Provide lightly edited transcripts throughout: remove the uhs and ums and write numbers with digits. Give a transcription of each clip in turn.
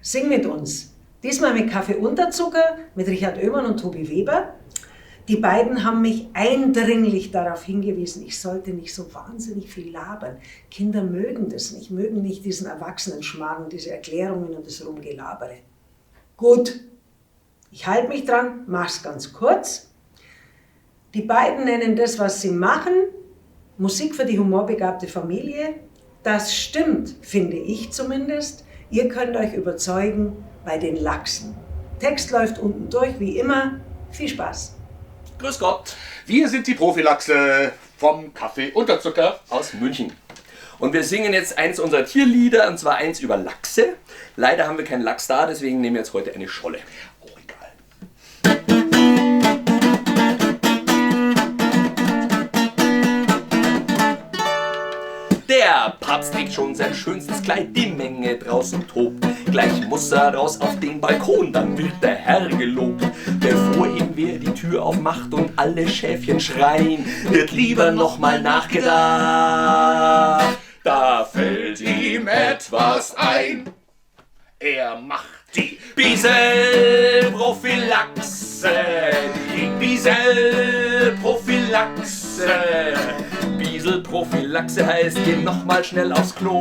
Sing mit uns. Diesmal mit Kaffee Unterzucker, mit Richard Oehmann und Tobi Weber. Die beiden haben mich eindringlich darauf hingewiesen, ich sollte nicht so wahnsinnig viel labern. Kinder mögen das nicht, mögen nicht diesen Erwachsenenschmarrn, diese Erklärungen und das Rumgelabere. Gut, ich halte mich dran, mach's ganz kurz. Die beiden nennen das, was sie machen, Musik für die humorbegabte Familie. Das stimmt, finde ich zumindest. Ihr könnt euch überzeugen bei den Lachsen. Text läuft unten durch, wie immer. Viel Spaß. Grüß Gott, wir sind die Prophylaxe vom Kaffee Unterzucker aus München. Und wir singen jetzt eins unserer Tierlieder, und zwar eins über Lachse. Leider haben wir keinen Lachs da, deswegen nehmen wir jetzt heute eine Scholle. Oh, egal. Der Papst trägt schon sein schönstes Kleid, die Menge draußen tobt. Gleich muss er raus auf den Balkon, dann wird der Herr gelobt. Bevor ihm wer die Tür aufmacht und alle Schäfchen schreien, wird lieber nochmal nachgedacht. Da fällt ihm etwas ein. Er macht die Bieselprophylaxe, die Bieselprophylaxe. Bieselprophylaxe heißt, geh nochmal schnell aufs Klo.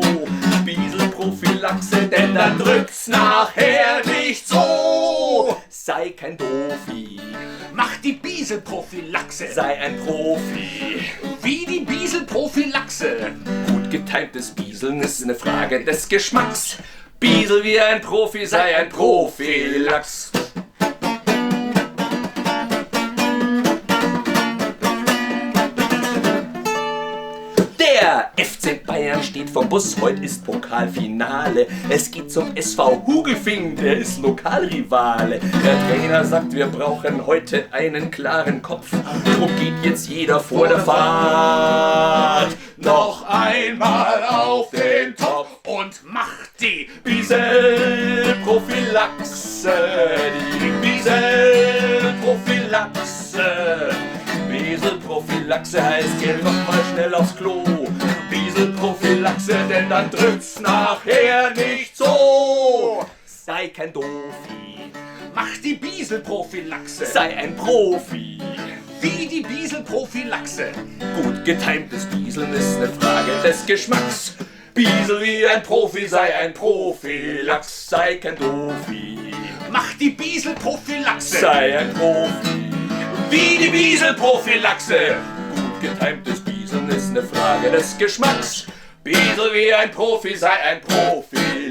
Bieselprophylaxe, denn dann drückt's nachher nicht so. Sei kein Dofi, mach die Bieselprophylaxe. Sei ein Profi, wie die Bieselprophylaxe. Gut getimtes Bieseln ist eine Frage des Geschmacks. Biesel wie ein Profi, sei ein Prophylax. Der FC Bayern steht vom Bus, heute ist Pokalfinale. Es geht zum SV Hugelfing, der ist Lokalrivale. Der Trainer sagt, wir brauchen heute einen klaren Kopf. Drum geht jetzt jeder vor der Fahrt noch einmal auf den Topf und macht die Bieselprophylaxe, die Bieselprophylaxe. Bieselprophylaxe heißt, geh nochmal schnell aufs Klo. Bieselprophylaxe, denn dann drückt's nachher nicht so. Sei kein Dofi, mach die Bieselprophylaxe. Sei ein Profi, wie die Bieselprophylaxe. Gut getimtes Bieseln ist eine Frage des Geschmacks. Biesel wie ein Profi, sei ein Prophylax. Sei kein Dofi, mach die Bieselprophylaxe. Sei ein Profi, wie die Bieselprophylaxe. Gut getimtes Bieseln ist eine Frage des Geschmacks. Biesel wie ein Profi, sei ein Profi.